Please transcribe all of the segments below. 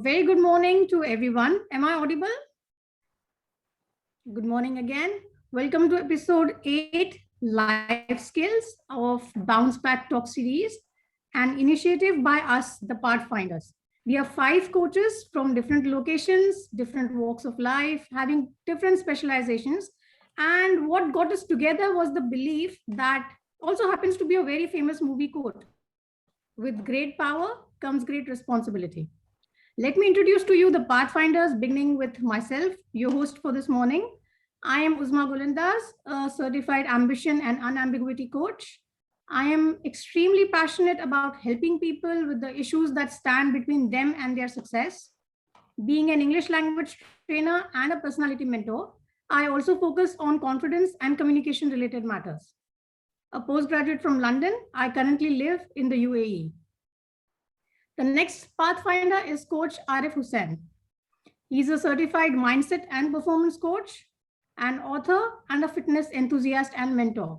very good morning to everyone. Am I audible? Good morning again. Welcome to episode 8, Life Skills of Bounce Back Talk series, an initiative by us, the Pathfinders. We are 5 coaches from different locations, different walks of life, having different specializations. And what got us together was the belief that also happens to be a very famous movie quote: with great power comes great responsibility. Let me introduce to you the Pathfinders, beginning with myself, your host for this morning. I am Uzma Golindas, a certified ambition and unambiguity coach. I am extremely passionate about helping people with the issues that stand between them and their success. Being an English language trainer and a personality mentor, I also focus on confidence and communication related matters. A postgraduate from London, I currently live in the UAE. The next Pathfinder is Coach Arif Hussain. He's a certified mindset and performance coach, an author, and a fitness enthusiast and mentor.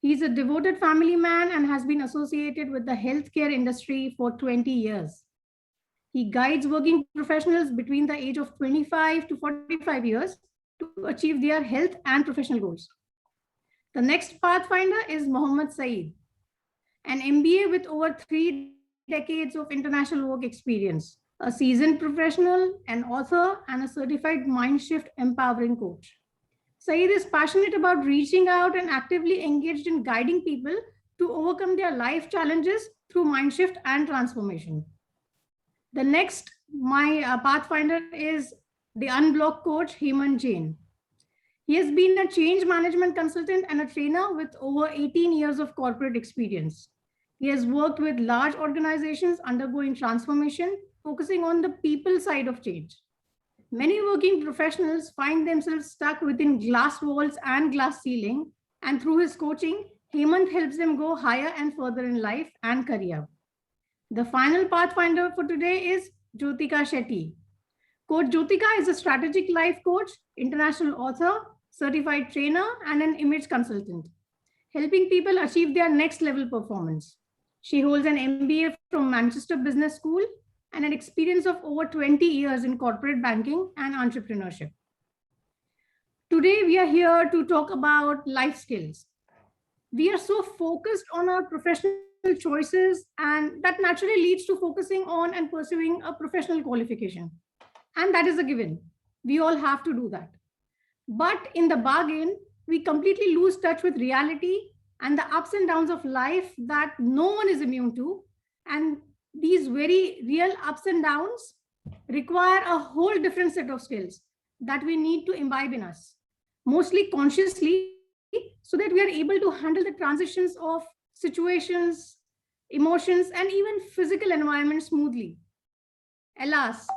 He's a devoted family man and has been associated with the healthcare industry for 20 years. He guides working professionals between the age of 25 to 45 years to achieve their health and professional goals. The next Pathfinder is Mohammed Saeed, an MBA with over 3 decades of international work experience, a seasoned professional, an author, and a certified Mindshift empowering coach. Saeed is passionate about reaching out and actively engaged in guiding people to overcome their life challenges through Mindshift and transformation. The next, my Pathfinder is the Unblock coach, Hemant Jain. He has been a change management consultant and a trainer with over 18 years of corporate experience. He has worked with large organizations undergoing transformation, focusing on the people side of change. Many working professionals find themselves stuck within glass walls and glass ceiling, and through his coaching, Hemant helps them go higher and further in life and career. The final Pathfinder for today is Jyotika Shetty. Coach Jyotika is a strategic life coach, international author, certified trainer, and an image consultant, helping people achieve their next level performance. She holds an MBA from Manchester Business School and an experience of over 20 years in corporate banking and entrepreneurship. Today, we are here to talk about life skills. We are so focused on our professional choices, and that naturally leads to focusing on and pursuing a professional qualification. And that is a given. We all have to do that. But in the bargain, we completely lose touch with reality and the ups and downs of life that no one is immune to. And these very real ups and downs require a whole different set of skills that we need to imbibe in us, mostly consciously, so that we are able to handle the transitions of situations, emotions, and even physical environments smoothly. Alas,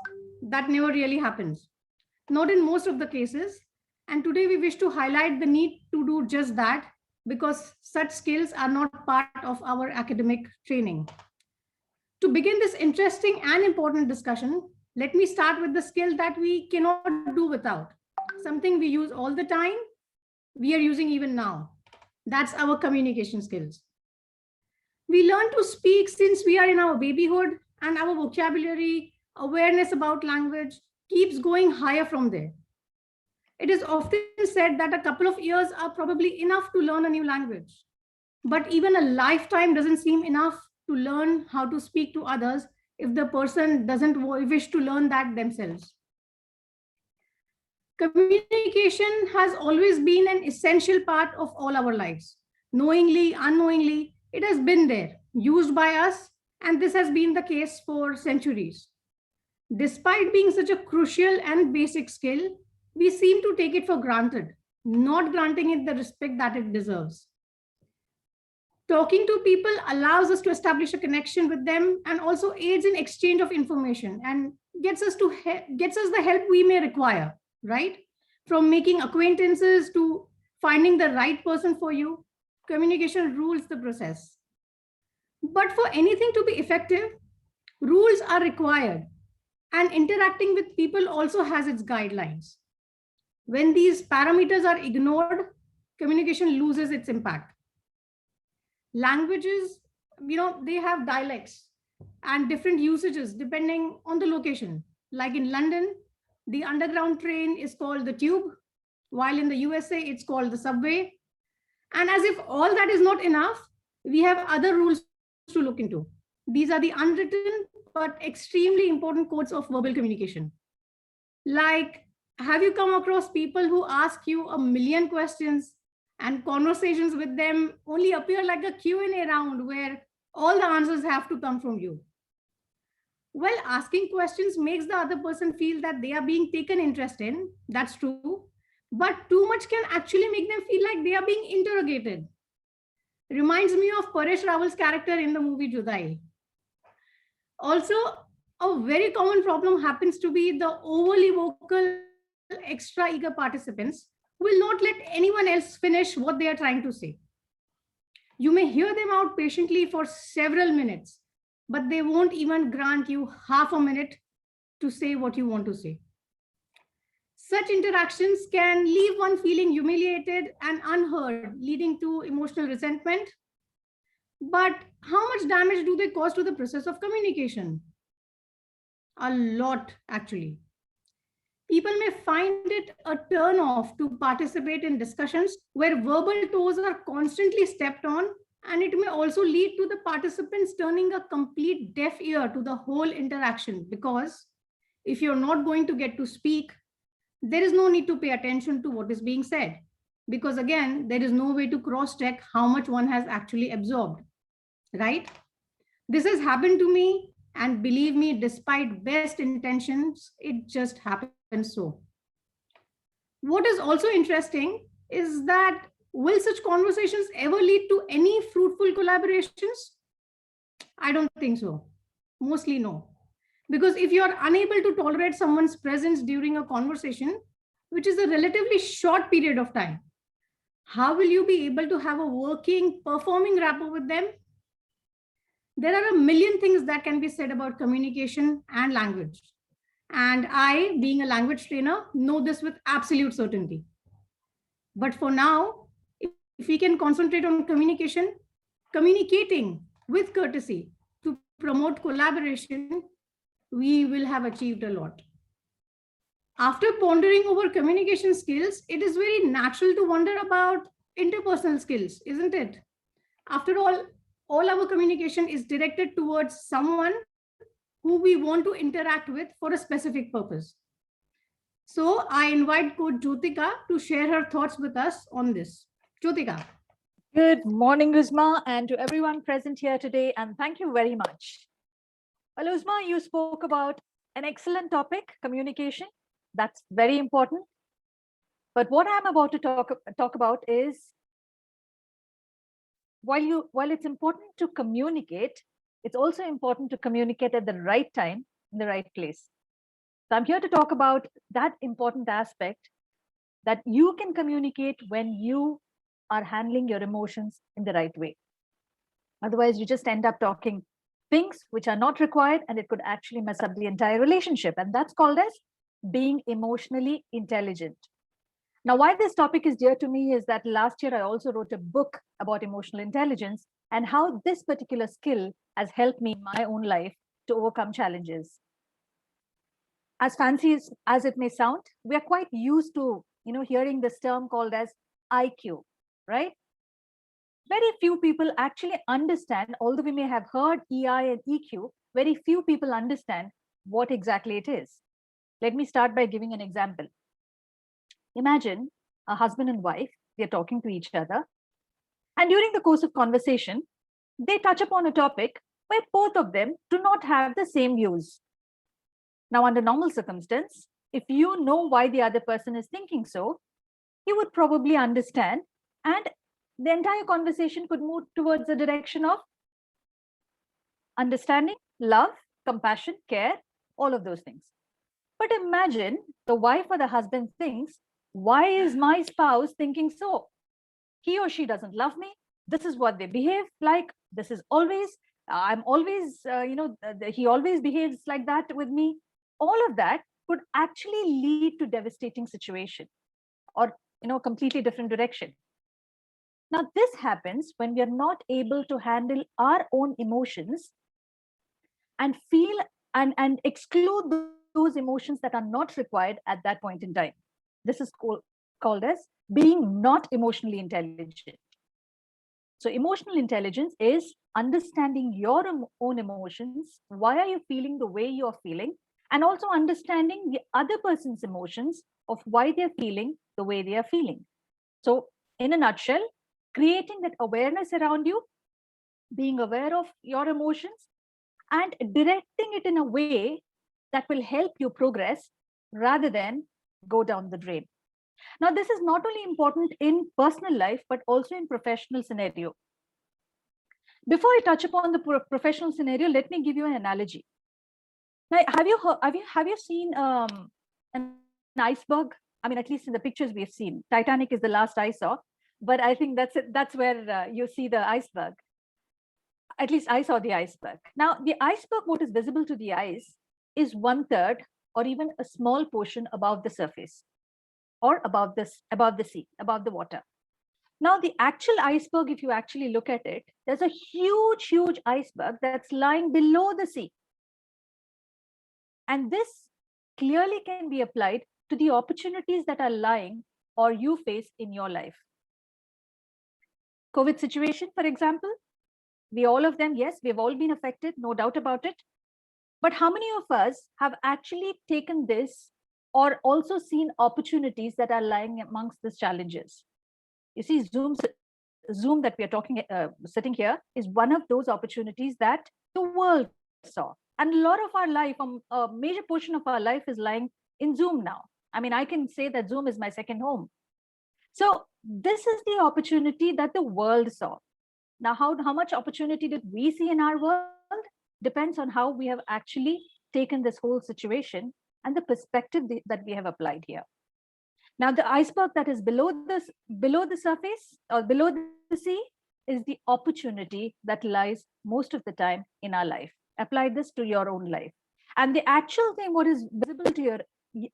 that never really happens, not in most of the cases. And today we wish to highlight the need to do just that, because such skills are not part of our academic training. To begin this interesting and important discussion, let me start with the skill that we cannot do without, something we use all the time, we are using even now. That's our communication skills. We learn to speak since we are in our babyhood, and our vocabulary, awareness about language keeps going higher from there. It is often said that a couple of years are probably enough to learn a new language. But even a lifetime doesn't seem enough to learn how to speak to others if the person doesn't wish to learn that themselves. Communication has always been an essential part of all our lives. Knowingly, unknowingly, it has been there, used by us, and this has been the case for centuries. Despite being such a crucial and basic skill, we seem to take it for granted, not granting it the respect that it deserves. Talking to people allows us to establish a connection with them and also aids in exchange of information and gets us the help we may require, right? From making acquaintances to finding the right person for you, communication rules the process. But for anything to be effective, rules are required, and interacting with people also has its guidelines. When these parameters are ignored, communication loses its impact. Languages, they have dialects. and different usages depending on the location. Like in London, the underground train is called the tube, while in the USA, it's called the subway. And as if all that is not enough, we have other rules to look into. These are the unwritten but extremely important codes of verbal communication. Like, have you come across people who ask you a million questions and conversations with them only appear like a Q&A round where all the answers have to come from you? Well, asking questions makes the other person feel that they are being taken interest in. That's true. But too much can actually make them feel like they are being interrogated. Reminds me of Paresh Rawal's character in the movie Judai. Also, a very common problem happens to be the overly vocal, extra eager participants who will not let anyone else finish what they are trying to say. You may hear them out patiently for several minutes, but they won't even grant you half a minute to say what you want to say. Such interactions can leave one feeling humiliated and unheard, leading to emotional resentment. But how much damage do they cause to the process of communication? A lot, actually. People may find it a turn off to participate in discussions where verbal toes are constantly stepped on, and it may also lead to the participants turning a complete deaf ear to the whole interaction, because if you're not going to get to speak, there is no need to pay attention to what is being said, because again, there is no way to cross check how much one has actually absorbed, right? This has happened to me, and believe me, despite best intentions, it just happens so. What is also interesting is that will such conversations ever lead to any fruitful collaborations? I don't think so. Mostly no. Because if you are unable to tolerate someone's presence during a conversation, which is a relatively short period of time, how will you be able to have a working, performing rapport with them? There are a million things that can be said about communication and language. And I, being a language trainer, know this with absolute certainty. But for now, if we can concentrate on communication, communicating with courtesy to promote collaboration, we will have achieved a lot. After pondering over communication skills, it is very natural to wonder about interpersonal skills, isn't it? After all our communication is directed towards someone who we want to interact with for a specific purpose. So I invite Coach Jyotika to share her thoughts with us on this. Jyotika. Good morning, Uzma, and to everyone present here today, and thank you very much. Well, Uzma, you spoke about an excellent topic, communication. That's very important. But what I'm about to talk about is while it's important to communicate, it's also important to communicate at the right time in the right place. So I'm here to talk about that important aspect that you can communicate when you are handling your emotions in the right way. Otherwise, you just end up talking things which are not required, and it could actually mess up the entire relationship. And that's called as being emotionally intelligent. Now, why this topic is dear to me is that last year I also wrote a book about emotional intelligence and how this particular skill has helped me in my own life to overcome challenges. As fancy as it may sound, we are quite used to hearing this term called as IQ, right? Very few people actually understand, although we may have heard EI and EQ, very few people understand what exactly it is. Let me start by giving an example. Imagine a husband and wife, they're talking to each other, and during the course of conversation, they touch upon a topic where both of them do not have the same views. Now, under normal circumstance, if you know why the other person is thinking so, you would probably understand, and the entire conversation could move towards the direction of understanding, love, compassion, care, all of those things. But imagine the wife or the husband thinks, why is my spouse thinking so? He or she doesn't love me. This is what they behave like. This is always, I'm always, he always behaves like that with me. All of that could actually lead to devastating situation or, completely different direction. Now, this happens when we are not able to handle our own emotions and feel and exclude those emotions that are not required at that point in time. This is called as being not emotionally intelligent. So emotional intelligence is understanding your own emotions. Why are you feeling the way you're feeling? And also understanding the other person's emotions of why they're feeling the way they are feeling. So in a nutshell, creating that awareness around you, being aware of your emotions, and directing it in a way that will help you progress rather than go down the drain. Now, this is not only important in personal life, but also in professional scenario. Before I touch upon the professional scenario, let me give you an analogy. Now, have you seen an iceberg? I mean, at least in the pictures we've seen. Titanic is the last I saw, but I think that's it. That's where you see the iceberg. At least I saw the iceberg. Now, the iceberg, what is visible to the eyes, is 1/3 or even a small portion above the surface, or above the sea, above the water. Now, the actual iceberg, if you actually look at it, there's a huge iceberg that's lying below the sea. And this clearly can be applied to the opportunities that are lying or you face in your life. COVID situation, for example, all of them, yes, we've all been affected, no doubt about it. But how many of us have actually taken this or also seen opportunities that are lying amongst these challenges? You see, Zoom that we are talking, sitting here, is one of those opportunities that the world saw. And a lot of our life, a major portion of our life is lying in Zoom now. I mean, I can say that Zoom is my second home. So this is the opportunity that the world saw. Now, how much opportunity did we see in our world depends on how we have actually taken this whole situation and the perspective that we have applied here. Now, the iceberg that is below the surface or below the sea is the opportunity that lies most of the time in our life. Apply this to your own life. And the actual thing, what is visible to your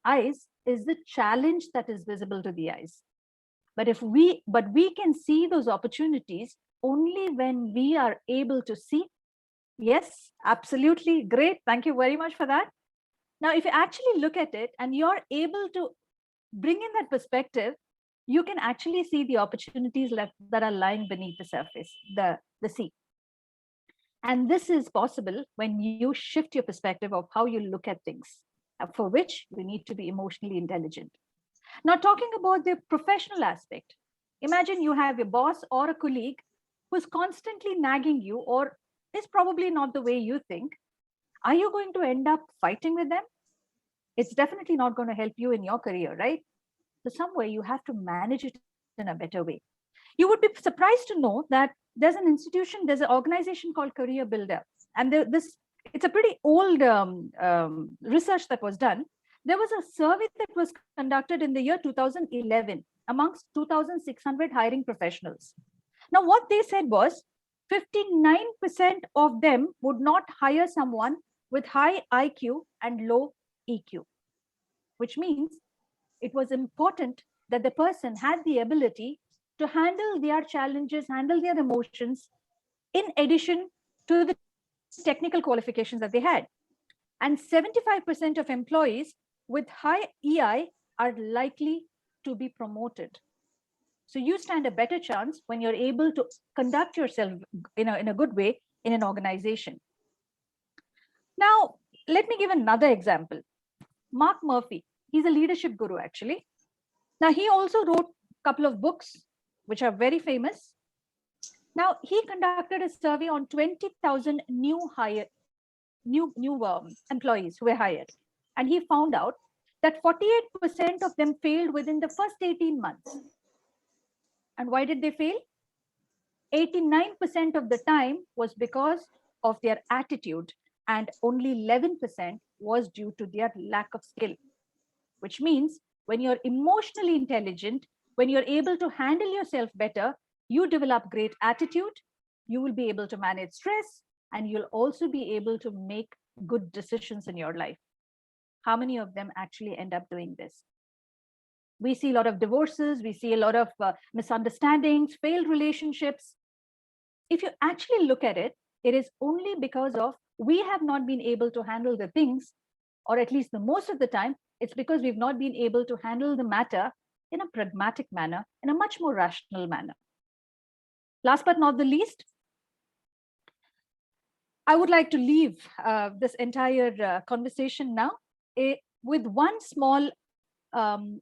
eyes, is the challenge that is visible to the eyes. But we can see those opportunities only when we are able to see. Yes, absolutely great. Thank you very much for that. Now, if you actually look at it and you're able to bring in that perspective, you can actually see the opportunities that are lying beneath the surface, the sea. And this is possible when you shift your perspective of how you look at things, for which you need to be emotionally intelligent. Now, talking about the professional aspect, imagine you have a boss or a colleague who's constantly nagging you or is probably not the way you think. Are you going to end up fighting with them? It's definitely not going to help you in your career, right? So some way you have to manage it in a better way. You would be surprised to know that there's an organization called Career Builder. And it's a pretty old research that was done. There was a survey that was conducted in the year 2011 amongst 2,600 hiring professionals. Now, what they said was 59% of them would not hire someone with high IQ and low EQ, which means it was important that the person had the ability to handle their challenges, handle their emotions, in addition to the technical qualifications that they had. And 75% of employees with high EI are likely to be promoted. So you stand a better chance when you're able to conduct yourself in a good way in an organization. Now, let me give another example. Mark Murphy, he's a leadership guru actually. Now, he also wrote a couple of books, which are very famous. Now, he conducted a survey on 20,000 new employees who were hired. And he found out that 48% of them failed within the first 18 months. And why did they fail? 89% of the time was because of their attitude, and only 11% was due to their lack of skill, which means when you're emotionally intelligent, when you're able to handle yourself better, you develop great attitude, you will be able to manage stress, and you'll also be able to make good decisions in your life. How many of them actually end up doing this? We see a lot of divorces, we see a lot of misunderstandings, failed relationships. If you actually look at it, it is only because of we have not been able to handle the things, or at least the most of the time, it's because we've not been able to handle the matter in a pragmatic manner, in a much more rational manner. Last but not the least, I would like to leave this entire conversation now with one small, one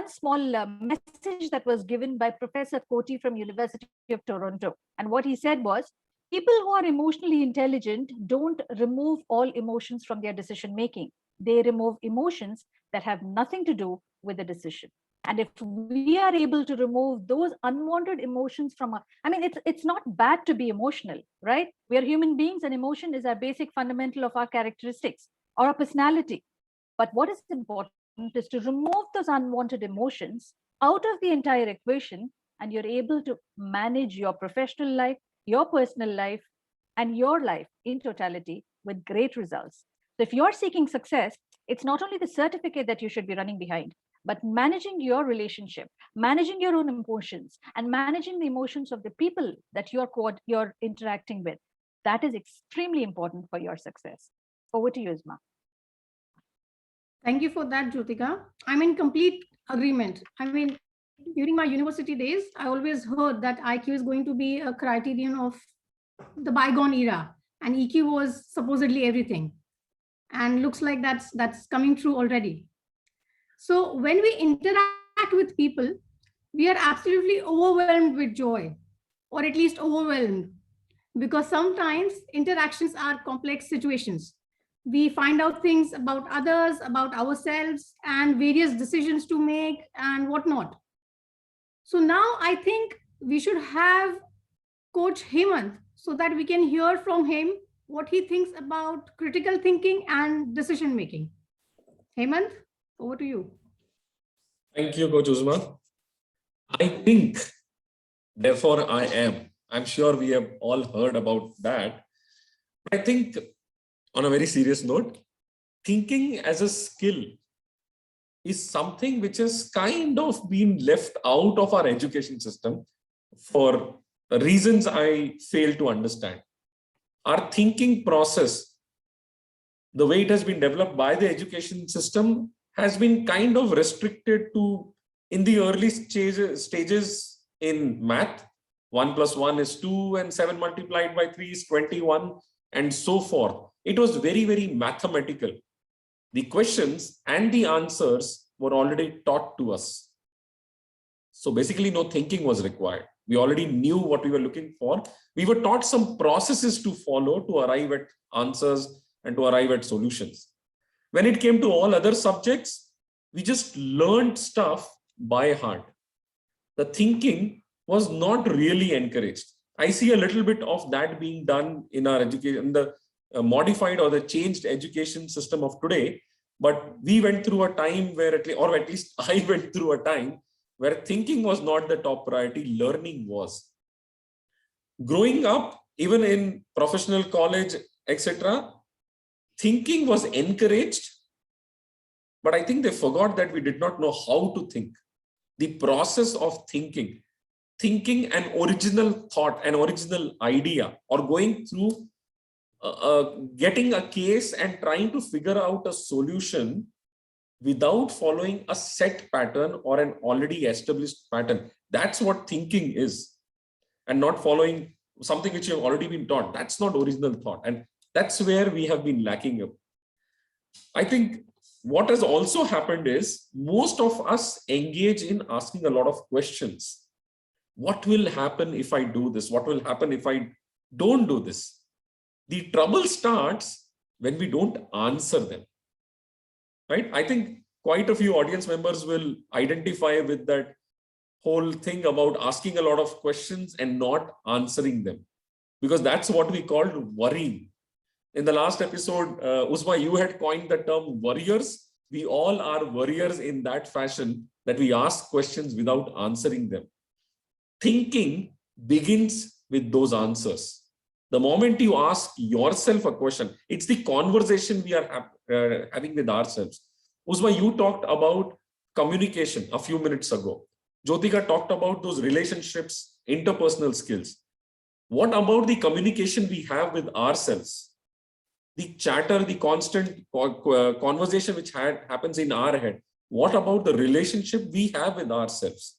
small message that was given by Professor Koti from University of Toronto. And what he said was, people who are emotionally intelligent don't remove all emotions from their decision making. They remove emotions that have nothing to do with the decision. And if we are able to remove those unwanted emotions from it's not bad to be emotional, right? We are human beings, and emotion is our basic fundamental of our characteristics or our personality. But what is important is to remove those unwanted emotions out of the entire equation, and you're able to manage your professional life, your personal life, and your life in totality with great results. So if you're seeking success, it's not only the certificate that you should be running behind, but managing your relationship, managing your own emotions, and managing the emotions of the people that you're interacting with. That is extremely important for your success. Over to you, Uzma. Thank you for that, Jyotika. I'm in complete agreement. During my university days, I always heard that IQ is going to be a criterion of the bygone era, and EQ was supposedly everything. And looks like that's coming true already. So when we interact with people, we are absolutely overwhelmed with joy, or at least overwhelmed, because sometimes interactions are complex situations. We find out things about others, about ourselves, and various decisions to make and whatnot. So now I think we should have Coach Hemant so that we can hear from him what he thinks about critical thinking and decision making. Hemant, over to you. Thank you, Coach Uzma. I think, therefore I am. I'm sure we have all heard about that. I think, on a very serious note, thinking as a skill is something which has kind of been left out of our education system for reasons I fail to understand. Our thinking process, the way it has been developed by the education system, has been kind of restricted to, in the early stages in math, 1 + 1 is 2 and 7 multiplied by 3 is 21 and so forth. It was very, very mathematical. The questions and the answers were already taught to us. So basically no thinking was required. We already knew what we were looking for. We were taught some processes to follow to arrive at answers and to arrive at solutions. When it came to all other subjects, we just learned stuff by heart. The thinking was not really encouraged. I see a little bit of that being done in our education, the modified or the changed education system of today. But we went through a time where, or at least I went through a time where thinking was not the top priority, learning was. Growing up, even in professional college, etc., thinking was encouraged, but I think they forgot that we did not know how to think. The process of thinking an original thought, an original idea, or going through getting a case and trying to figure out a solution without following a set pattern or an already established pattern. That's what thinking is, and not following something which you have already been taught. That's not original thought, and that's where we have been lacking. I think what has also happened is most of us engage in asking a lot of questions. What will happen if I do this? What will happen if I don't do this? The trouble starts when we don't answer them, right? I think quite a few audience members will identify with that whole thing about asking a lot of questions and not answering them, because that's what we called worrying. In the last episode, Uzma, you had coined the term warriors. We all are warriors in that fashion, that we ask questions without answering them. Thinking begins with those answers. The moment you ask yourself a question, it's the conversation we are having with ourselves. Uzma, you talked about communication a few minutes ago. Jyotika talked about those relationships, interpersonal skills. What about the communication we have with ourselves? The chatter, the constant conversation which happens in our head. What about the relationship we have with ourselves?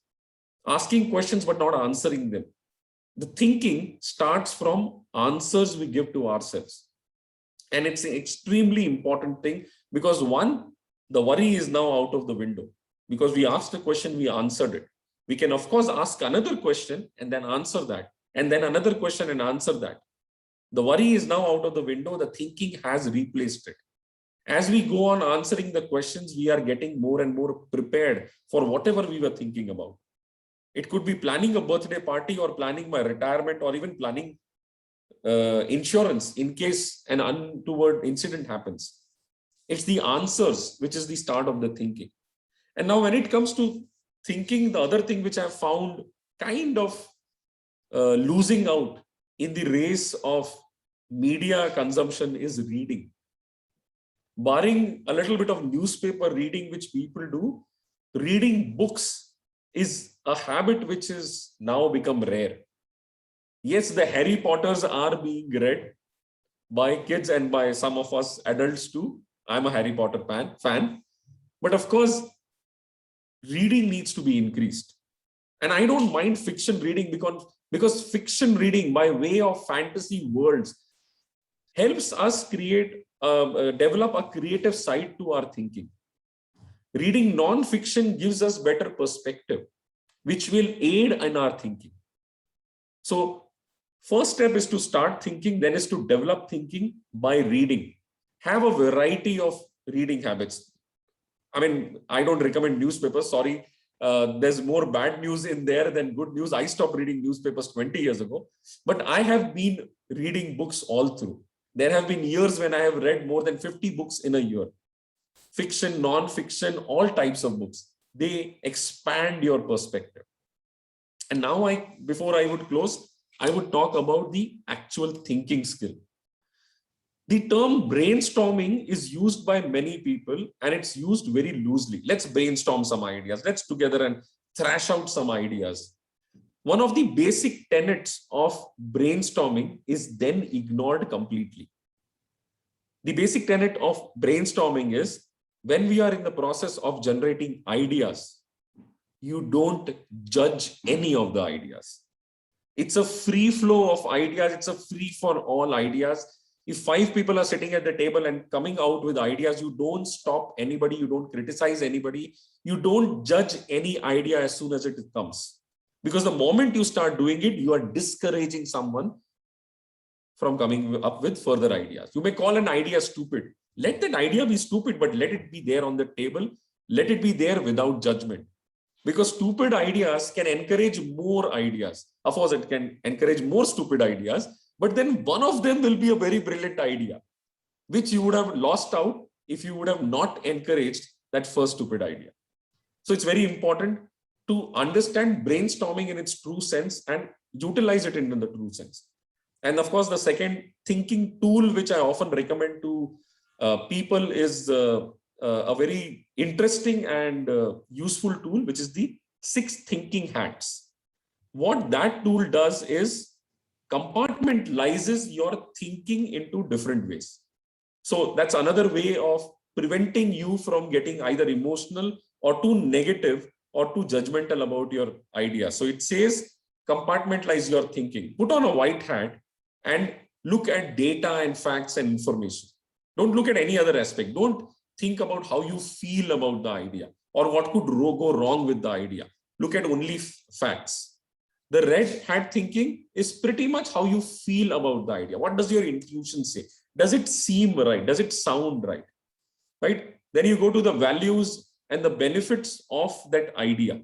Asking questions but not answering them. The thinking starts from answers we give to ourselves. And it's an extremely important thing because one, the worry is now out of the window because we asked a question, we answered it. We can of course ask another question and then answer that, and then another question and answer that. The worry is now out of the window. The thinking has replaced it. As we go on answering the questions, we are getting more and more prepared for whatever we were thinking about. It could be planning a birthday party or planning my retirement or even planning insurance in case an untoward incident happens. It's the answers which is the start of the thinking. And now when it comes to thinking, the other thing which I found kind of losing out in the race of media consumption is reading. Barring a little bit of newspaper reading, which people do, reading books is a habit which is now become rare. Yes, the Harry Potters are being read by kids and by some of us adults too. I'm a Harry Potter fan. But of course, reading needs to be increased. And I don't mind fiction reading because fiction reading by way of fantasy worlds helps us develop a creative side to our thinking. Reading non-fiction gives us better perspective, which will aid in our thinking. So first step is to start thinking, then is to develop thinking by reading. Have a variety of reading habits. I mean, I don't recommend newspapers, sorry. There's more bad news in there than good news. I stopped reading newspapers 20 years ago, but I have been reading books all through. There have been years when I have read more than 50 books in a year. Fiction, non-fiction, all types of books. They expand your perspective. And now before I would close, I would talk about the actual thinking skill. The term brainstorming is used by many people and it's used very loosely. Let's brainstorm some ideas. Let's together and thrash out some ideas. One of the basic tenets of brainstorming is then ignored completely. The basic tenet of brainstorming is when we are in the process of generating ideas, you don't judge any of the ideas. It's a free flow of ideas. It's a free for all ideas. If 5 people are sitting at the table and coming out with ideas, you don't stop anybody. You don't criticize anybody. You don't judge any idea as soon as it comes. Because the moment you start doing it, you are discouraging someone from coming up with further ideas. You may call an idea stupid. Let that idea be stupid, but let it be there on the table. Let it be there without judgment. Because stupid ideas can encourage more ideas. Of course, it can encourage more stupid ideas, but then one of them will be a very brilliant idea, which you would have lost out if you would have not encouraged that first stupid idea. So it's very important to understand brainstorming in its true sense and utilize it in the true sense. And of course, the second thinking tool, which I often recommend to people is a very interesting and useful tool, which is the 6 thinking hats. What that tool does is compartmentalizes your thinking into different ways. So that's another way of preventing you from getting either emotional or too negative or too judgmental about your idea. So it says compartmentalize your thinking. Put on a white hat and look at data and facts and information. Don't look at any other aspect. Don't think about how you feel about the idea or what could go wrong with the idea. Look at only facts. The red hat thinking is pretty much how you feel about the idea. What does your intuition say? Does it seem right? Does it sound right? Right? Then you go to the values and the benefits of that idea.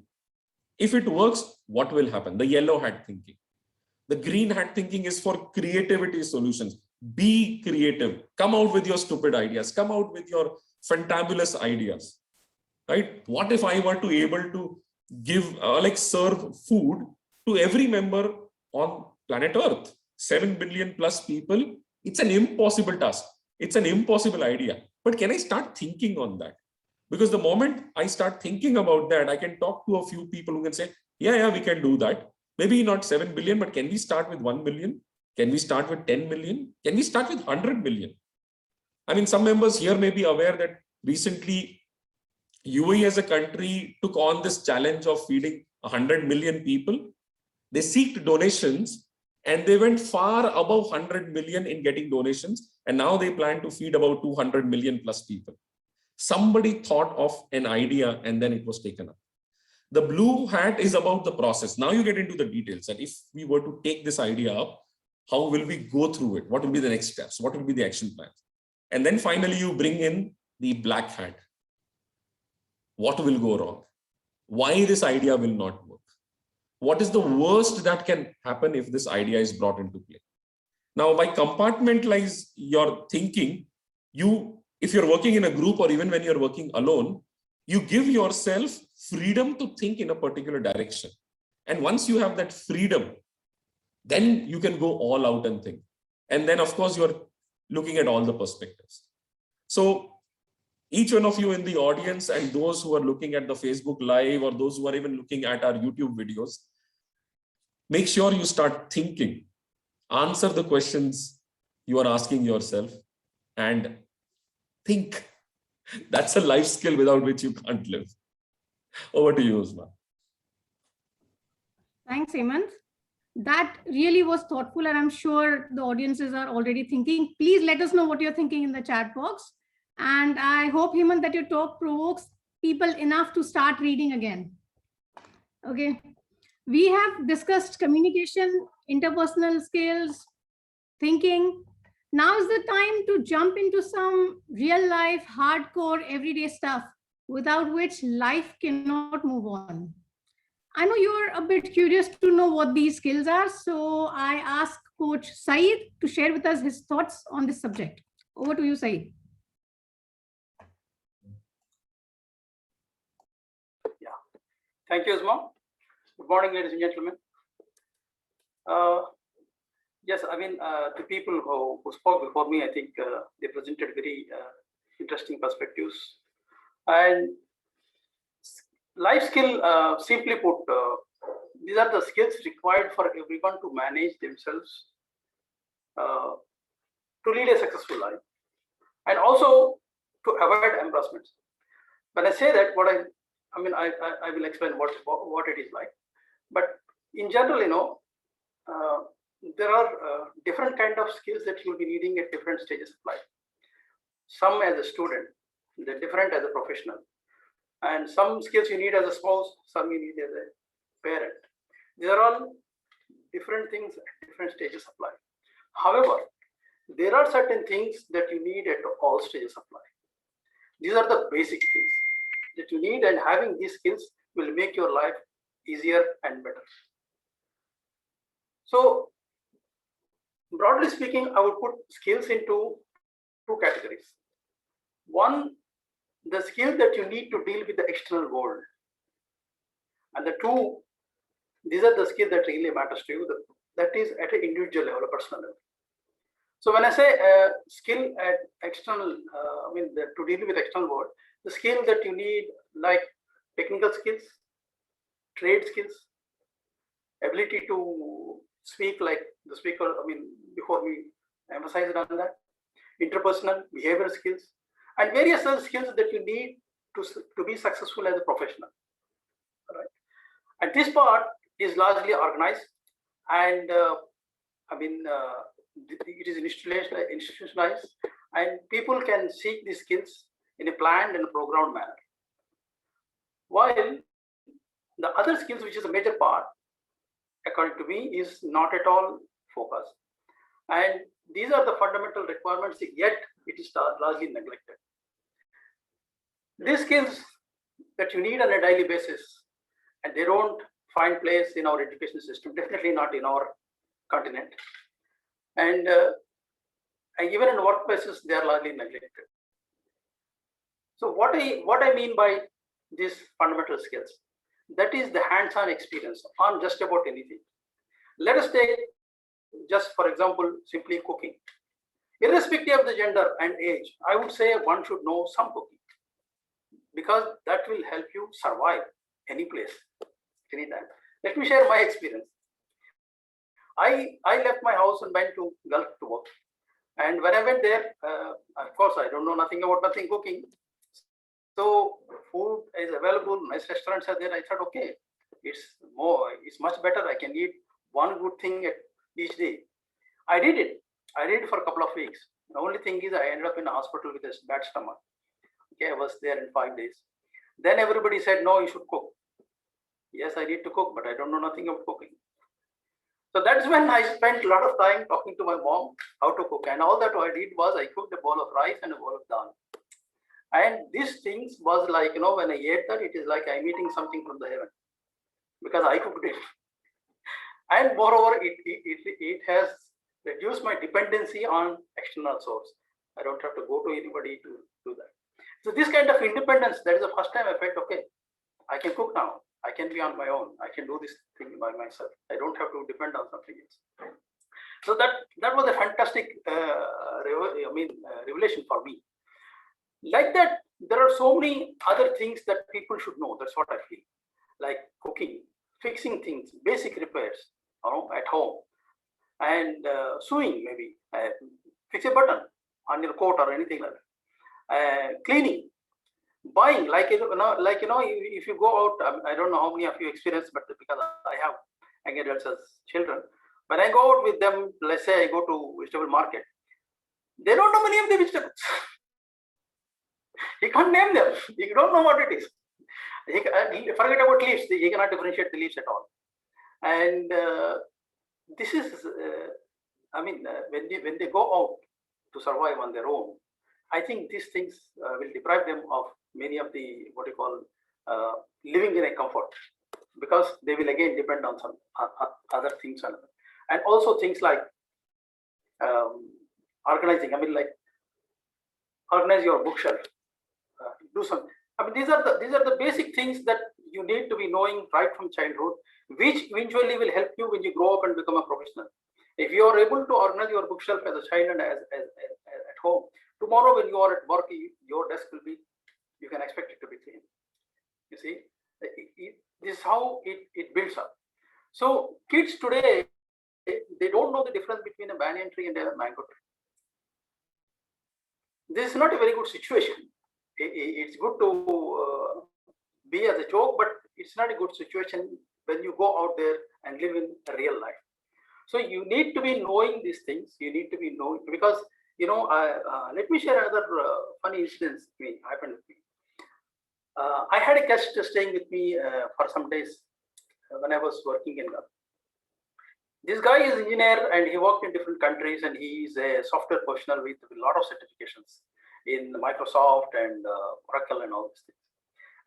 If it works, what will happen? The yellow hat thinking. The green hat thinking is for creativity solutions. Be creative. Come out with your stupid ideas. Come out with your fantabulous ideas. Right? What if I were to able to give serve food to every member on planet Earth? 7 billion plus people. It's an impossible task. It's an impossible idea. But can I start thinking on that? Because the moment I start thinking about that, I can talk to a few people who can say, yeah, we can do that. Maybe not 7 billion, but can we start with 1 million? Can we start with 10 million? Can we start with 100 million? I mean, some members here may be aware that recently UAE as a country took on this challenge of feeding 100 million people. They seeked donations and they went far above 100 million in getting donations. And now they plan to feed about 200 million plus people. Somebody thought of an idea and then it was taken up. The blue hat is about the process. Now you get into the details. And if we were to take this idea up, how will we go through it? What will be the next steps? What will be the action plans? And then finally, you bring in the black hat. What will go wrong? Why this idea will not work? What is the worst that can happen if this idea is brought into play? Now, by compartmentalize your thinking, if you're working in a group or even when you're working alone, you give yourself freedom to think in a particular direction. And once you have that freedom, then you can go all out and think. And then, of course, you're looking at all the perspectives. So each one of you in the audience and those who are looking at the Facebook Live or those who are even looking at our YouTube videos, make sure you start thinking, answer the questions you are asking yourself and think. That's a life skill without which you can't live. Over to you, Usman. Thanks, Hemant. That really was thoughtful, and I'm sure the audiences are already thinking. Please let us know what you're thinking in the chat box. And I hope, Hemant, that your talk provokes people enough to start reading again. Okay. We have discussed communication, interpersonal skills, thinking. Now is the time to jump into some real life, hardcore, everyday stuff without which life cannot move on. I know you're a bit curious to know what these skills are, so I ask Coach Saeed to share with us his thoughts on this subject. Over to you, Saeed. Yeah, thank you, Usman. Good morning, ladies and gentlemen. Yes, I mean, the people who spoke before me, I think they presented very interesting perspectives. And life skill, simply put, these are the skills required for everyone to manage themselves, to lead a successful life, and also to avoid embarrassments. When I say that, I mean, I will explain what it is like. But in general, you know, there are different kind of skills that you'll be needing at different stages of life. Some as a student, they're different as a professional. And some skills you need as a spouse, some you need as a parent. These are all different things at different stages of life. However, there are certain things that you need at all stages of life. These are the basic things that you need, and having these skills will make your life easier and better. So, broadly speaking, I would put skills into two categories. One, the skill that you need to deal with the external world. And the two, these are the skills that really matters to you, that is at an individual level, a personal level. So when I say skill at external, to deal with external world, the skill that you need, like technical skills, trade skills, ability to speak like the speaker, before we emphasized on that, interpersonal, behavioral skills, and various other skills that you need to be successful as a professional. Right? And this part is largely organized, and it is institutionalized, and people can seek these skills in a planned and programmed manner. While the other skills, which is a major part, according to me, is not at all focused. And these are the fundamental requirements, yet it is largely neglected. These skills that you need on a daily basis, and they don't find place in our education system, definitely not in our continent. And even in workplaces, they are largely neglected. So what I mean by these fundamental skills, that is the hands-on experience on just about anything. Let us take, just for example, simply cooking. Irrespective of the gender and age, I would say one should know some cooking, because that will help you survive any place, anytime. Let me share my experience. I left my house and went to Gulf to work. And when I went there, of course, I don't know nothing about nothing cooking. So food is available, nice restaurants are there. I thought, okay, it's much better. I can eat one good thing each day. I did it. I did it for a couple of weeks. The only thing is I ended up in a hospital with a bad stomach. Okay, I was there in 5 days. Then everybody said, no, you should cook. Yes, I need to cook, but I don't know nothing about cooking. So that's when I spent a lot of time talking to my mom how to cook. And all that I did was I cooked a bowl of rice and a bowl of dal. And these things was like, when I ate that, it is like I'm eating something from the heaven because I cooked it. And moreover, it has reduced my dependency on external source. I don't have to go to anybody to do that. So this kind of independence, that is the first time I felt, okay, I can cook now. I can be on my own. I can do this thing by myself. I don't have to depend on something else. So that was a fantastic revelation for me. Like that, there are so many other things that people should know. That's what I feel. Like cooking, fixing things, basic repairs, at home, and sewing maybe, fix a button on your coat or anything like that. Cleaning, buying, if you go out, I don't know how many of you experience, but because I have young adults as children, when I go out with them, let's say I go to vegetable market, they don't know many of the vegetables. He can't name them. You don't know what it is. Forget about leaves. He cannot differentiate the leaves at all. And this is, when they go out to survive on their own, I think these things will deprive them of many of the living in a comfort, because they will again depend on some other things, and also things like organizing. Organize your bookshelf. Do some. These are the basic things that you need to be knowing right from childhood, which eventually will help you when you grow up and become a professional. If you are able to organize your bookshelf as a child and as at home, tomorrow when you are at work, your desk will be, you can expect it to be clean. You see, this is how it builds up. So kids today, they don't know the difference between a banyan tree and a mango tree. This is not a very good situation. It's good to be as a joke, but it's not a good situation when you go out there and live in real life. So you need to be knowing these things. You need to be knowing, because let me share another funny incident happened with me. I had a guest staying with me for some days when I was working in Gulf. This guy is an engineer and he worked in different countries, and he is a software professional with a lot of certifications in Microsoft and Oracle and all these things.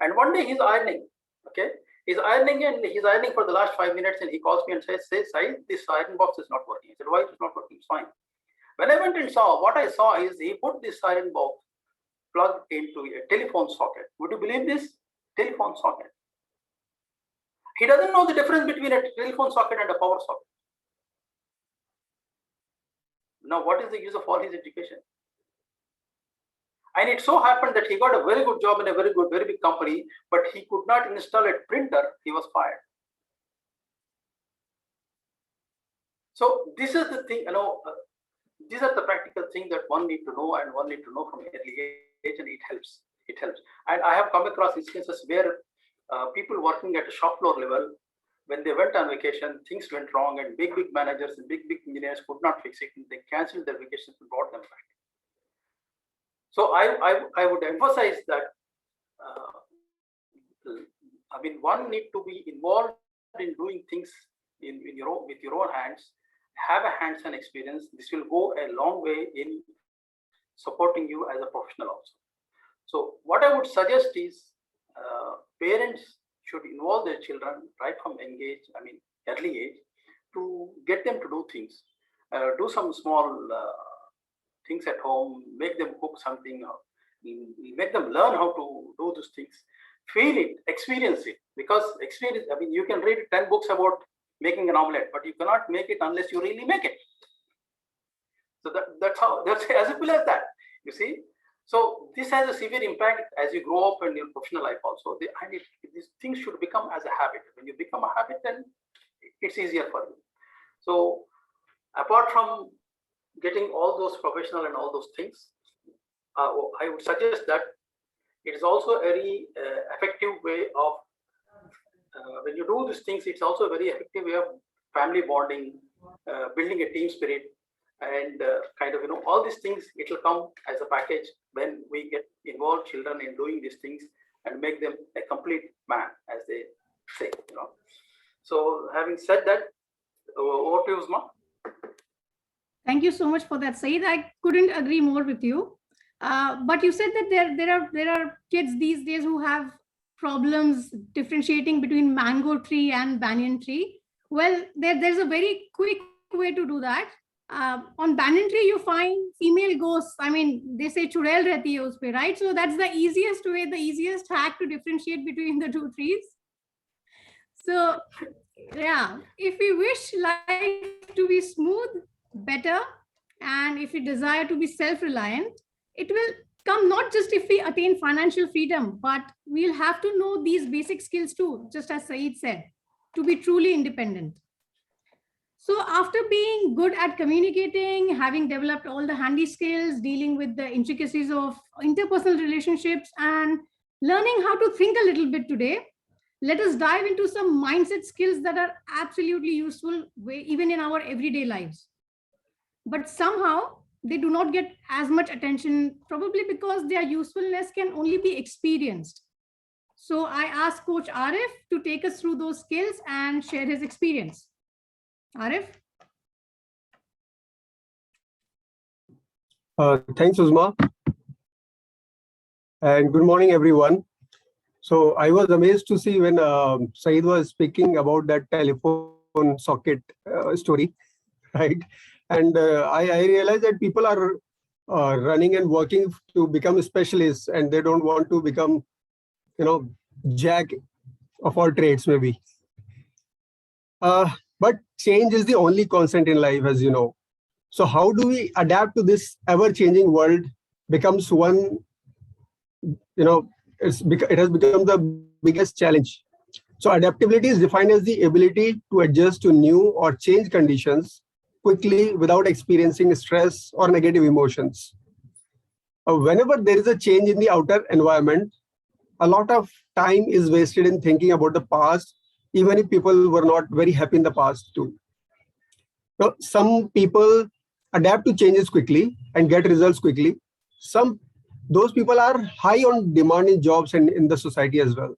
And one day he's ironing, okay? He's ironing for the last 5 minutes, and he calls me and says, Sai, this iron box is not working. I said, why is it not working? It's fine. When I went and saw, what I saw is he put this iron box plugged into a telephone socket. Would you believe this? Telephone socket. He doesn't know the difference between a telephone socket and a power socket. Now, what is the use of all his education? And it so happened that he got a very good job in a very big company, but he could not install a printer. He was fired. So this is the thing, these are the practical things that one need to know, and one need to know from an early age, and it helps. It helps. And I have come across instances where people working at a shop floor level, when they went on vacation, things went wrong, and big managers and big engineers could not fix it, and they canceled their vacations and brought them back. So I would emphasize that one need to be involved in doing things with your own hands, have a hands-on experience. This will go a long way in supporting you as a professional also. So what I would suggest is parents should involve their children right from early age, to get them to do things, do some small things at home, make them cook something, make them learn how to do those things, feel it, experience it. Because experience, you can read 10 books about making an omelette, but you cannot make it unless you really make it. So that's as simple as that, you see. So this has a severe impact as you grow up in your professional life also. These things should become as a habit. When you become a habit, then it's easier for you. So apart from getting all those professional and all those things, I would suggest that it is also a very effective way of, when you do these things, it's also a very effective way of family bonding, building a team spirit, and kind of, all these things, it will come as a package when we get involved children in doing these things and make them a complete man, as they say. So having said that, over to you, Uzma. Thank you so much for that, Saeed. I couldn't agree more with you. But you said that there are kids these days who have problems differentiating between mango tree and banyan tree. Well, there's a very quick way to do that. On banyan tree, you find female ghosts. I mean, they say churel rehti hai uspe, right? So that's the easiest way, the easiest hack to differentiate between the two trees. So yeah, if we wish life to be smooth, better, and if we desire to be self-reliant, it will come not just if we attain financial freedom, but we'll have to know these basic skills too, just as Saeed said, to be truly independent. So after being good at communicating, having developed all the handy skills, dealing with the intricacies of interpersonal relationships, and learning how to think a little bit today, let us dive into some mindset skills that are absolutely useful even in our everyday lives. But somehow they do not get as much attention, probably because their usefulness can only be experienced. So I asked Coach Arif to take us through those skills and share his experience. Arif? Thanks, Uzma. And good morning, everyone. So I was amazed to see when Saeed was speaking about that telephone socket story, right? And I realized that people are running and working to become specialists, and they don't want to become, jack of all trades, maybe. But change is the only constant in life, as you know. So how do we adapt to this ever-changing world becomes one, it has become the biggest challenge. So adaptability is defined as the ability to adjust to new or change conditions quickly without experiencing stress or negative emotions. Whenever there is a change in the outer environment, a lot of time is wasted in thinking about the past, even if people were not very happy in the past too. So some people adapt to changes quickly and get results quickly. Those people are high on demand in jobs and in the society as well.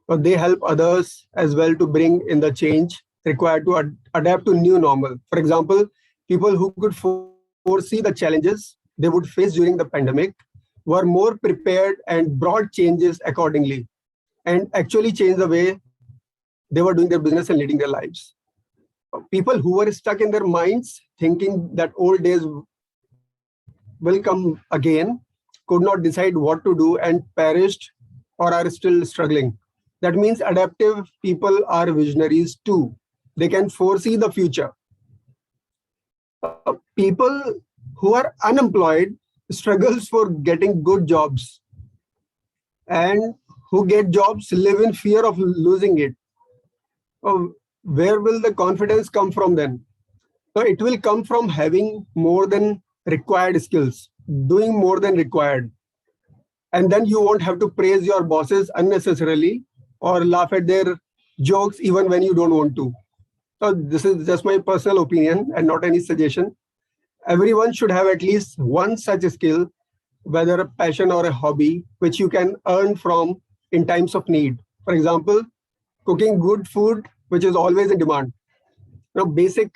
But they help others as well to bring in the change required to adapt to new normal. For example, people who could foresee the challenges they would face during the pandemic were more prepared and brought changes accordingly and actually changed the way they were doing their business and leading their lives. People who were stuck in their minds thinking that old days will come again could not decide what to do and perished or are still struggling. That means adaptive people are visionaries too. They can foresee the future. People who are unemployed struggles for getting good jobs, and who get jobs live in fear of losing it. Where will the confidence come from then? So it will come from having more than required skills, doing more than required. And then you won't have to praise your bosses unnecessarily or laugh at their jokes even when you don't want to. So this is just my personal opinion and not any suggestion. Everyone should have at least one such skill, whether a passion or a hobby, which you can earn from in times of need. For example, cooking good food, which is always in demand. Basic,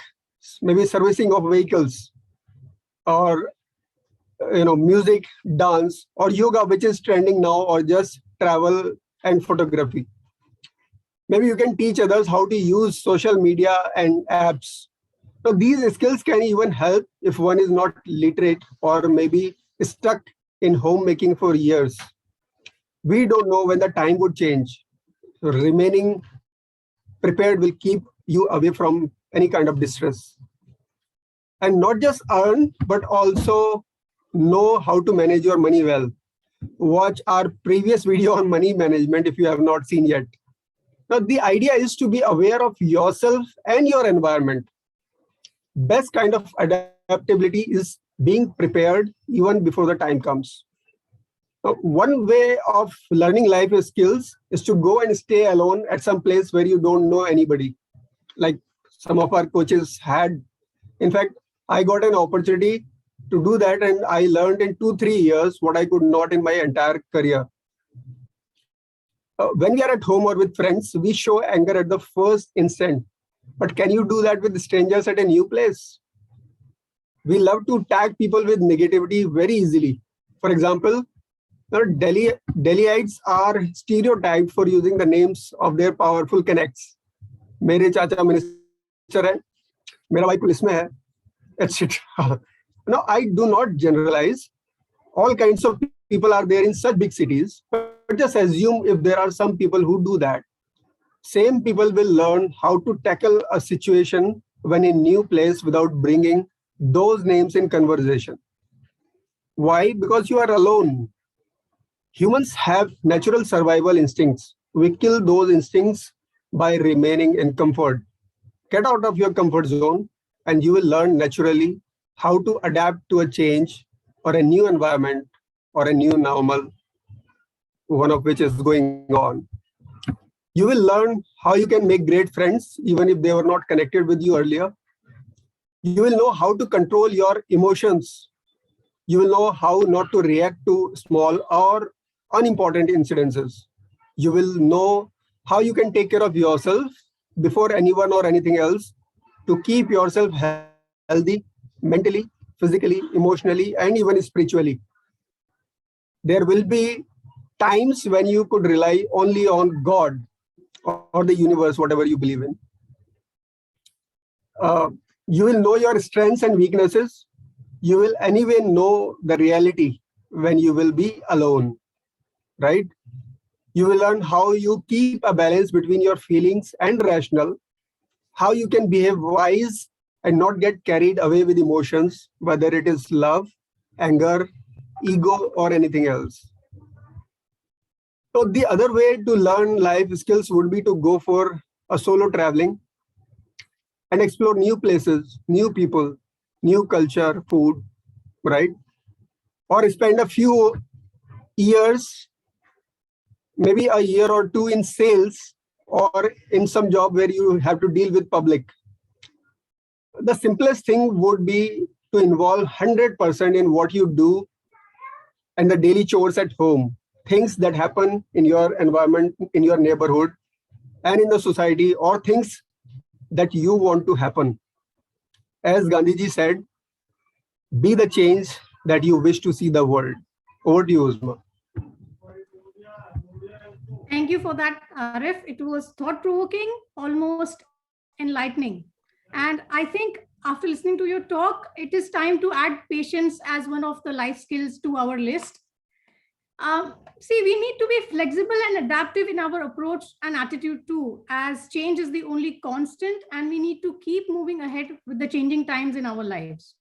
maybe servicing of vehicles, or music, dance, or yoga, which is trending now, or just travel and photography. Maybe you can teach others how to use social media and apps. So these skills can even help if one is not literate or maybe stuck in homemaking for years. We don't know when the time would change. So remaining prepared will keep you away from any kind of distress. And not just earn, but also know how to manage your money well. Watch our previous video on money management if you have not seen yet. Now, the idea is to be aware of yourself and your environment. best kind of adaptability is being prepared even before the time comes. One way of learning life skills is to go and stay alone at some place where you don't know anybody. Like some of our coaches had. In fact, I got an opportunity to do that, and I learned in 2-3 years what I could not in my entire career. When we are at home or with friends, we show anger at the first instant. But can you do that with strangers at a new place? We love to tag people with negativity very easily. For example, Delhiites are stereotyped for using the names of their powerful connects. मेरे चाचा minister है, मेरा भाई police में है, etc. No, I do not generalize. All kinds of people are there in such big cities, but just assume if there are some people who do that. Same people will learn how to tackle a situation when in new place without bringing those names in conversation. Why? Because you are alone. Humans have natural survival instincts. We kill those instincts by remaining in comfort. Get out of your comfort zone and you will learn naturally how to adapt to a change or a new environment or a new normal, one of which is going on. You will learn how you can make great friends even if they were not connected with you earlier. You will know how to control your emotions. You will know how not to react to small or unimportant incidences. You will know how you can take care of yourself before anyone or anything else to keep yourself healthy mentally, physically, emotionally, and even spiritually. There will be times when you could rely only on God or the universe, whatever you believe in. You will know your strengths and weaknesses. You will anyway know the reality when you will be alone, right? You will learn how you keep a balance between your feelings and rational, how you can behave wise and not get carried away with emotions, whether it is love, anger, ego, or anything else. So the other way to learn life skills would be to go for a solo traveling and explore new places, new people, new culture, food, right? Or spend a few years, maybe a year or two in sales or in some job where you have to deal with public. The simplest thing would be to involve 100% in what you do and the daily chores at home, things that happen in your environment, in your neighborhood, and in the society, or things that you want to happen. As Gandhiji said, be the change that you wish to see the world. Over to you, Uzma. Thank you for that, Arif. It was thought-provoking, almost enlightening. And I think after listening to your talk, it is time to add patience as one of the life skills to our list. See, we need to be flexible and adaptive in our approach and attitude too, as change is the only constant, and we need to keep moving ahead with the changing times in our lives.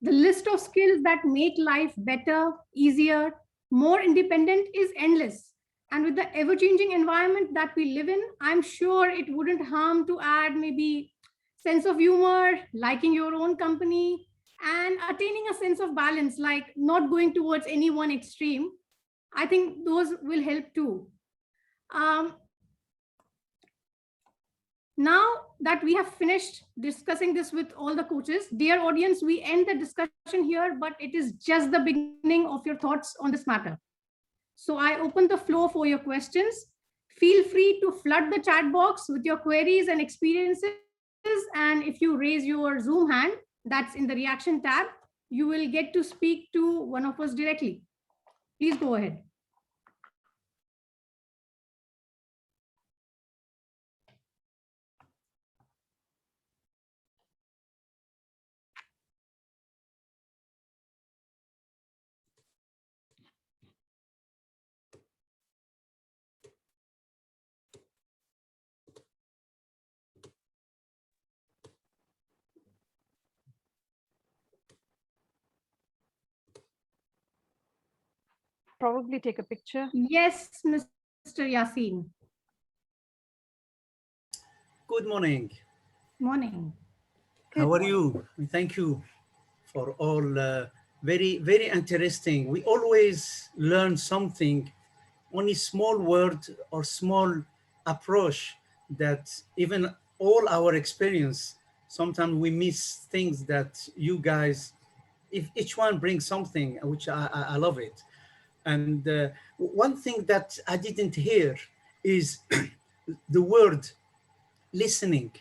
The list of skills that make life better, easier, more independent is endless. And with the ever-changing environment that we live in, I'm sure it wouldn't harm to add maybe sense of humor, liking your own company, and attaining a sense of balance, like not going towards any one extreme. I think those will help too. Now that we have finished discussing this with all the coaches, dear audience, we end the discussion here, but it is just the beginning of your thoughts on this matter. So I open the floor for your questions. Feel free to flood the chat box with your queries and experiences. And if you raise your Zoom hand, that's in the reaction tab, you will get to speak to one of us directly. Please go ahead. Probably take a picture. Yes, Mr. Yasin. Good morning. Morning. How are you? Thank you for all very, very interesting. We always learn something, only small word or small approach that even all our experience, sometimes we miss things that you guys, if each one brings something, which I love it. And one thing that I didn't hear is the word listening.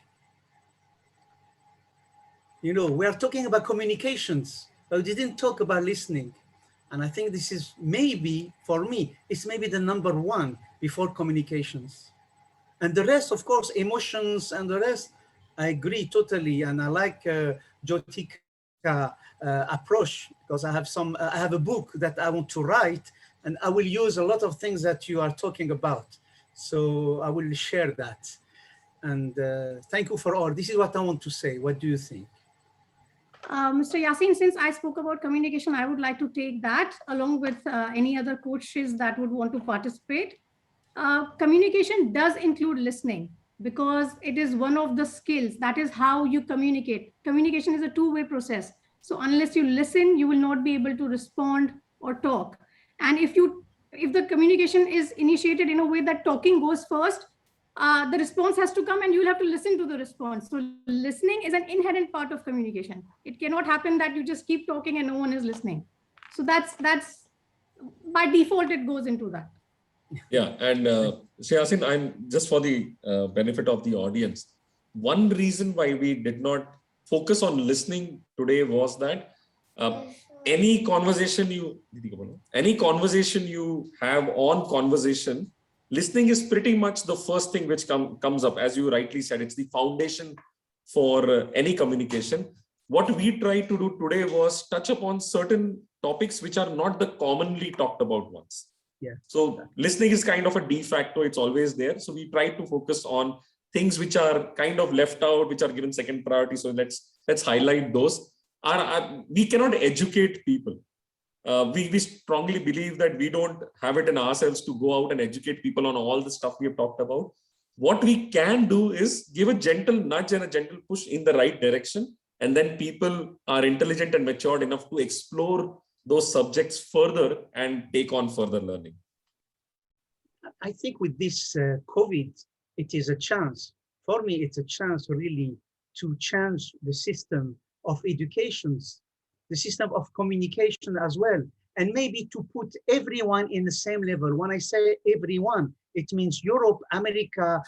You know, we are talking about communications, but we didn't talk about listening. And I think this is maybe, for me, it's maybe the number one before communications. And the rest, of course, emotions and the rest, I agree totally. And I like Jyotika approach, because I have a book that I want to write, and I will use a lot of things that you are talking about. So I will share that. And thank you for all. This is what I want to say. What do you think? Mr. Yasin, since I spoke about communication, I would like to take that along with any other coaches that would want to participate. Communication does include listening because it is one of the skills. That is how you communicate. Communication is a two-way process. So unless you listen, you will not be able to respond or talk. And if the communication is initiated in a way that talking goes first, the response has to come and you'll have to listen to the response. So listening is an inherent part of communication. It cannot happen that you just keep talking and no one is listening. So that's by default, it goes into that. Yeah, and Yasin, I'm just for the benefit of the audience. One reason why we did not focus on listening today was that any conversation you have on conversation, listening is pretty much the first thing which comes up. As you rightly said, it's the foundation for any communication. What we tried to do today was touch upon certain topics which are not the commonly talked about ones. Yeah. So listening is kind of a de facto, it's always there. So we try to focus on things which are kind of left out, which are given second priority. So let's highlight those. We cannot educate people. We strongly believe that we don't have it in ourselves to go out and educate people on all the stuff we have talked about. What we can do is give a gentle nudge and a gentle push in the right direction. And then people are intelligent and matured enough to explore those subjects further and take on further learning. I think with this COVID, it is a chance. For me, it's a chance really to change the system of educations, the system of communication as well, and maybe to put everyone in the same level. When I say everyone, it means Europe, America,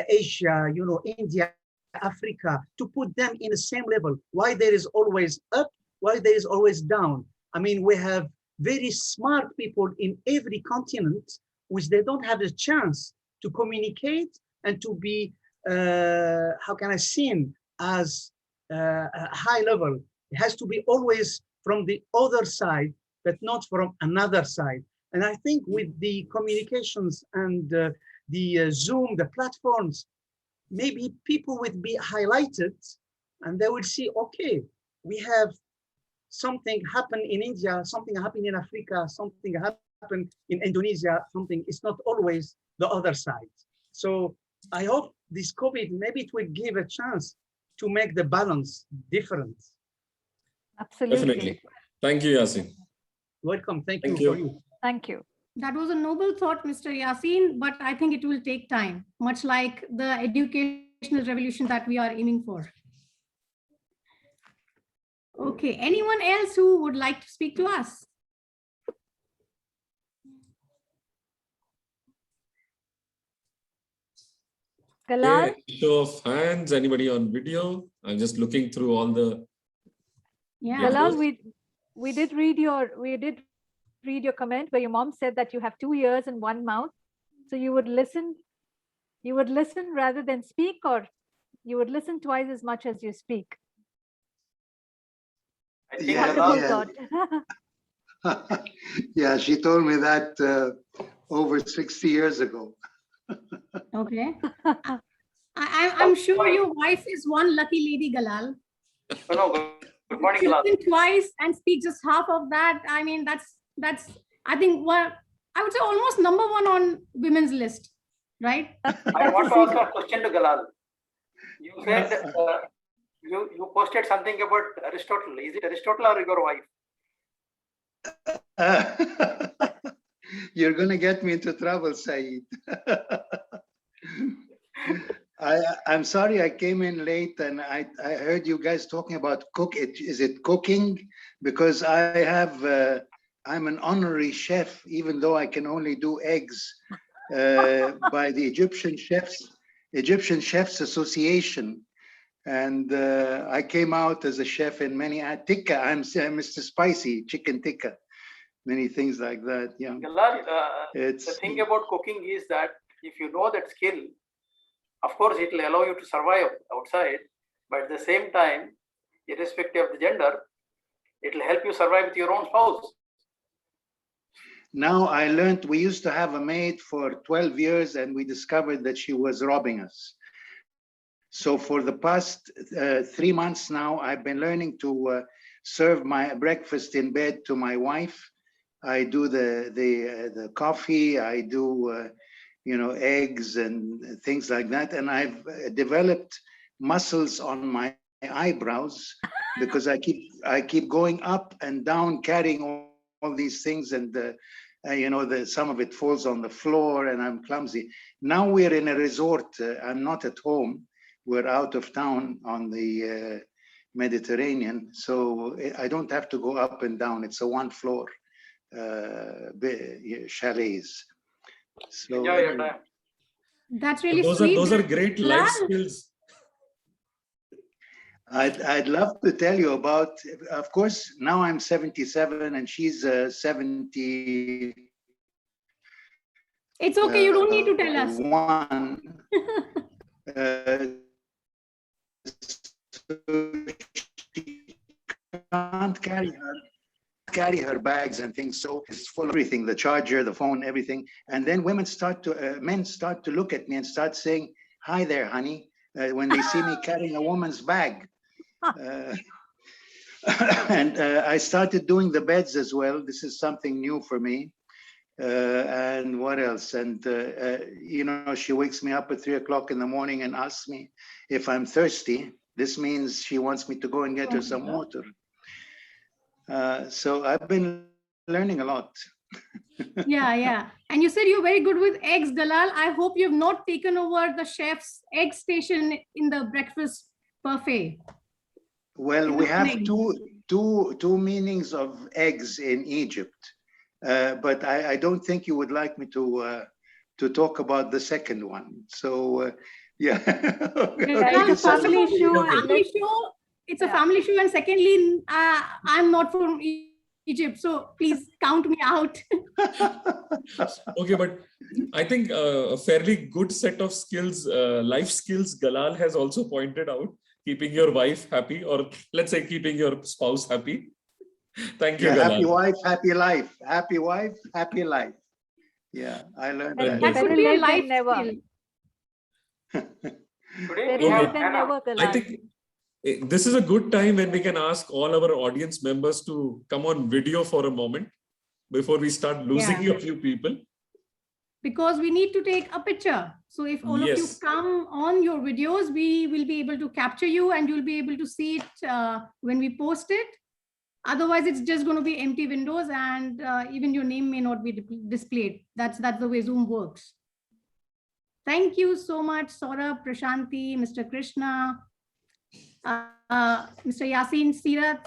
Asia, you know, India, Africa, to put them in the same level. Why there is always up, why there is always down. I mean, we have very smart people in every continent, which they don't have the chance to communicate and to be, how can I seen as a high level. It has to be always from the other side, but not from another side. And I think with the communications and the Zoom, the platforms, maybe people would be highlighted and they will see, okay, we have something happen in India, something happened in Africa, something happened in Indonesia, something, it's not always the other side. So I hope this COVID, maybe it will give a chance to make the balance different. Absolutely. Definitely. Thank you, Yasin. Welcome. Thank Thank you you. for you. Thank you. That was a noble thought, Mr. Yasin, but I think it will take time, much like the educational revolution that we are aiming for. Okay, anyone else who would like to speak to us? Galal, Okay, show of hands, anybody on video? I'm just looking through all the Yeah. Galal, we did read your comment where your mom said that you have 2 ears and 1 mouth. So you would listen rather than speak, or you would listen twice as much as you speak. I think Wonderful Galal, thought. Yeah, she told me that over 60 years ago. Okay. I'm sure your wife is one lucky lady, Galal. good morning, Galal. Listen twice and speak just half of that. I mean, that's I think what I would say almost #1 on women's list, right? I want to ask a question to Galal. You said You posted something about Aristotle. Is it Aristotle or your wife? You're going to get me into trouble, Saeed. I'm sorry I came in late and I heard you guys talking about is it cooking? Because I'm an honorary chef, even though I can only do eggs by the Egyptian Chefs Association. And I came out as a chef in many tikka. I'm Mr. Spicy, chicken tikka, many things like that. Yeah. Galal, the It's thing about cooking is that if you know that skill, of course, it will allow you to survive outside, but at the same time, irrespective of the gender, it will help you survive with your own spouse. now I learned we used to have a maid for 12 years and we discovered that she was robbing us. So for the past 3 months now, I've been learning to serve my breakfast in bed to my wife. I do the coffee, I do eggs and things like that. And I've developed muscles on my eyebrows because I keep going up and down carrying all these things, and some of it falls on the floor and I'm clumsy. Now we're in a resort. I'm not at home. We're out of town on the Mediterranean, so I don't have to go up and down. It's a one floor chalets. So Enjoy your time. That's really Those sweet. are great life Galal, skills. I'd love to tell you about, of course, now I'm 77 and she's 70. it's okay. You don't need to tell us. One. She can't carry her bags and things, so it's full of everything, the charger, the phone, everything. And then men start to look at me and start saying, "Hi there, honey," when they see me carrying a woman's bag. And I started doing the beds as well. This is something new for me. And what else? And she wakes me up at 3 o'clock in the morning and asks me if I'm thirsty. This means she wants me to go and get her some water. So I've been learning a lot. Yeah. And you said you're very good with eggs, Galal. I hope you've not taken over the chef's egg station in the breakfast buffet. Well, In we the have morning. two meanings of eggs in Egypt, but I don't think you would like me to talk about the second one. So yeah. Galal, It's a family show. It's a family show, and secondly, I'm not from Egypt, so please count me out. Okay, but I think a fairly good set of skills, life skills, Galal has also pointed out. Keeping your wife happy, or let's say keeping your spouse happy. Thank you, Yeah, Galal. happy wife, happy life. Happy wife, happy life. Yeah, I learned That that. That Better could be a late than life never. skill. Today Better we have late than Anna. never, I Galal. think this is a good time when we can ask all our audience members to come on video for a moment before we start losing a few people. Because we need to take a picture. So if all of you Yes. come on your videos, we will be able to capture you and you'll be able to see it when we post it. Otherwise, it's just going to be empty windows and even your name may not be displayed. That's the way Zoom works. Thank you so much, Saurabh, Prashanti, Mr. Krishna, Mr. Yasin, Sirat,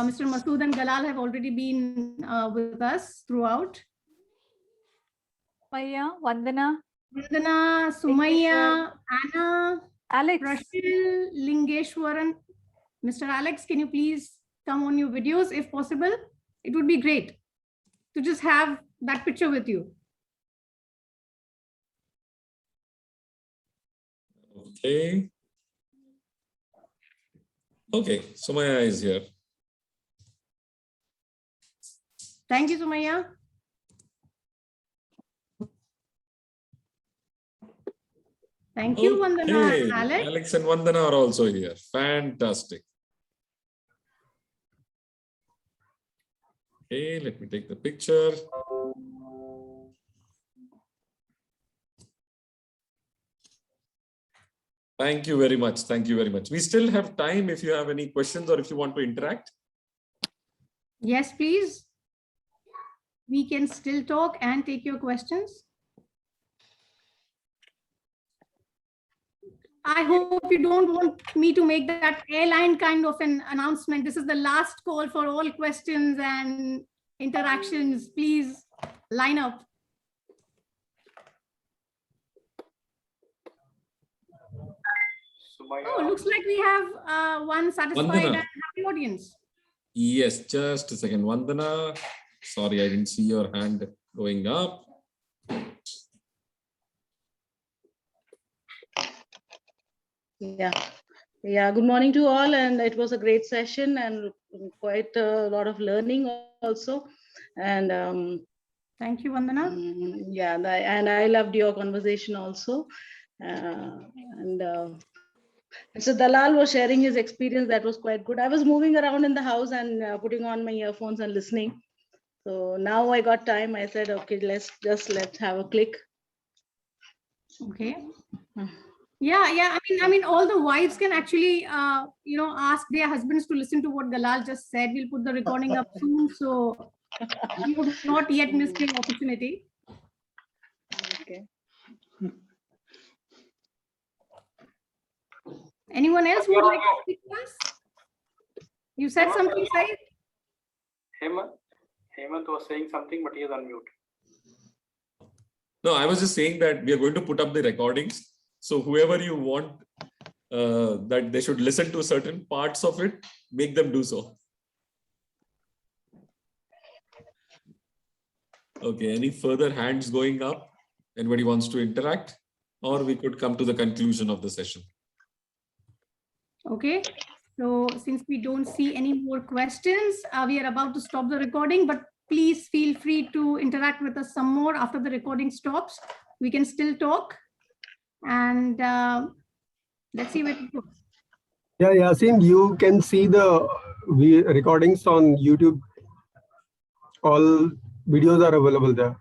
Mr. Masood and Galal have already been with us throughout. Maya, Vandana, Vandana, Sumaya, Anna, Alex. Rashil, Lingeshwaran. Mr. Alex, can you please come on your videos if possible? It would be great to just have that picture with you. Okay. Okay, Sumaya is here. Thank you, Sumaya. Thank you, Vandana Okay, and Alex. Alex and Vandana are also here. Fantastic. Okay, let me take the picture. Thank you very much. Thank you very much. We still have time if you have any questions or if you want to interact. Yes, please. We can still talk and take your questions. I hope you don't want me to make that airline kind of an announcement. This is the last call for all questions and interactions. Please line up. Oh, looks like we have one satisfied Vandana. and happy audience. Yes, just a second. Vandana, sorry, I didn't see your hand going up. Yeah, good morning to all, and it was a great session and quite a lot of learning also. And thank you, Vandana. and I loved your conversation also. So Dalal was sharing his experience. That was quite good. I was moving around in the house and putting on my earphones and listening. So now I got time. I said, okay, let's have a click. Okay. Yeah. I mean, all the wives can actually, ask their husbands to listen to what Dalal just said. We'll put the recording up soon, so you would not yet miss the opportunity. Okay. Anyone else who would like to speak to us? You said something, Said? Hemant was saying something, but he is on mute. No, I was just saying that we are going to put up the recordings. So whoever you want that they should listen to certain parts of it, make them do so. Okay, any further hands going up? Anybody wants to interact? Or we could come to the conclusion of the session. Okay, so since we don't see any more questions, we are about to stop the recording, but please feel free to interact with us some more after the recording stops. We can still talk, and let's see where it goes. Yeah, Yasin, you can see the recordings on YouTube. All videos are available there.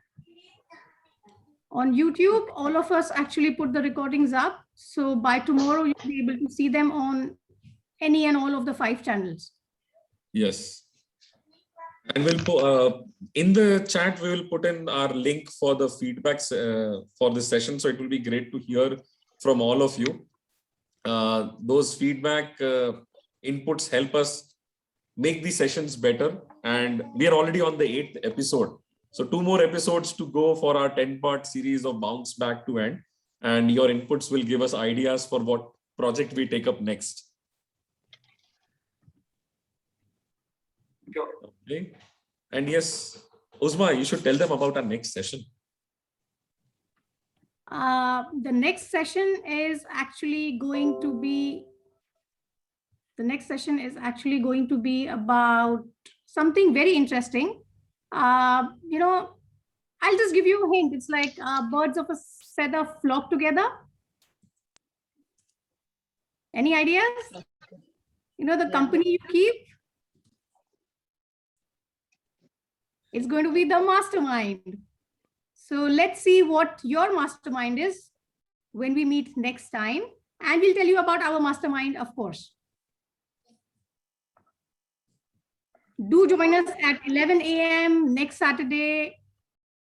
On YouTube, all of us actually put the recordings up. So by tomorrow, you'll be able to see them on any and all of the 5 channels. Yes. And we'll put in the chat, we will put in our link for the feedbacks for this session. So it will be great to hear from all of you. Those feedback inputs help us make the sessions better. And we are already on the 8th episode. So 2 more episodes to go for our 10-part series of Bounce Back to End. And your inputs will give us ideas for what project we take up next. Sure. Okay. And yes, Uzma, you should tell them about our next session. The next session is actually going to be about something very interesting. I'll just give you a hint. It's like birds of a feather flock together. Any ideas? The company you keep? It's going to be the mastermind. So let's see what your mastermind is when we meet next time. And we'll tell you about our mastermind, of course. Do join us at 11 a.m. next Saturday.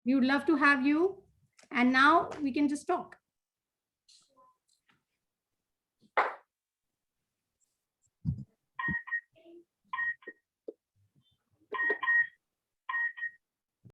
We would love to have you. And now we can just talk.